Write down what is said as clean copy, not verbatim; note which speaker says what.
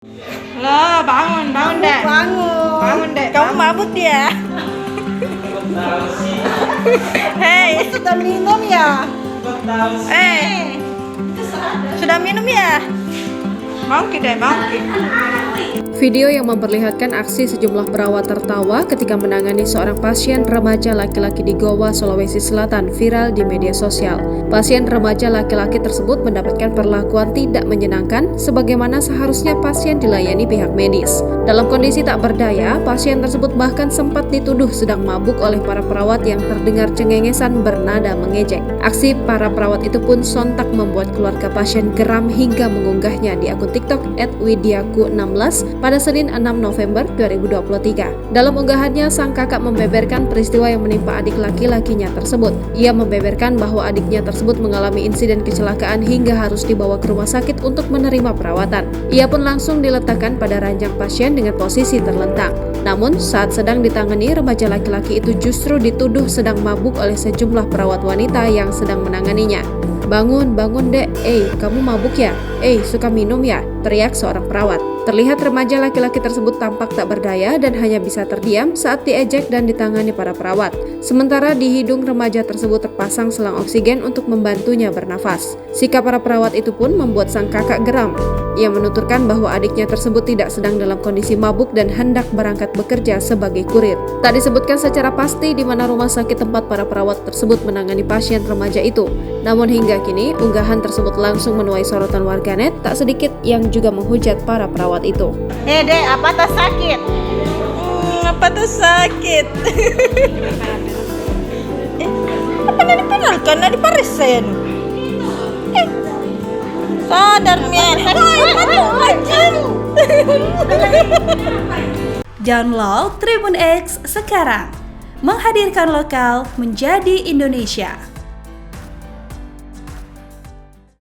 Speaker 1: Lo bangun dek. Bangun dek.
Speaker 2: Kamu mabuk ya? Hei,
Speaker 1: Sudah minum ya?
Speaker 2: sudah minum ya?
Speaker 1: Mau dek, mau.
Speaker 3: Video yang memperlihatkan aksi sejumlah perawat tertawa ketika menangani seorang pasien remaja laki-laki di Goa, Sulawesi Selatan viral di media sosial. Pasien remaja laki-laki tersebut mendapatkan perlakuan tidak menyenangkan sebagaimana seharusnya pasien dilayani pihak medis. Dalam kondisi tak berdaya, pasien tersebut bahkan sempat dituduh sedang mabuk oleh para perawat yang terdengar cengengesan bernada mengejek. Aksi para perawat itu pun sontak membuat keluarga pasien geram hingga mengunggahnya di akun TikTok @widiaku16 pada Senin 6 November 2023. Dalam unggahannya, sang kakak membeberkan peristiwa yang menimpa adik laki-lakinya tersebut. Ia membeberkan bahwa adiknya tersebut mengalami insiden kecelakaan hingga harus dibawa ke rumah sakit untuk menerima perawatan. Ia pun langsung diletakkan pada ranjang pasien dengan posisi terlentang. Namun, saat sedang ditangani, remaja laki-laki itu justru dituduh sedang mabuk oleh sejumlah perawat wanita yang sedang menanganinya. Bangun dek, kamu mabuk ya? Suka minum ya? Teriak seorang perawat. Terlihat remaja laki-laki tersebut tampak tak berdaya dan hanya bisa terdiam saat diejek dan ditangani para perawat. Sementara di hidung remaja tersebut terpasang selang oksigen untuk membantunya bernafas. Sikap para perawat itu pun membuat sang kakak geram. Ia menuturkan bahwa adiknya tersebut tidak sedang dalam kondisi mabuk dan hendak berangkat bekerja sebagai kurir. Tak disebutkan secara pasti di mana rumah sakit tempat para perawat tersebut menangani pasien remaja itu. Namun hingga kini, unggahan tersebut langsung menuai sorotan warganet, tak sedikit yang juga menghujat para perawat itu.
Speaker 2: Dek, apa tas sakit? Apa tas sakit? Apa nadi penalkan? Nadi parisen. Sadar men.
Speaker 4: Download Tribun X sekarang. Menghadirkan lokal menjadi Indonesia.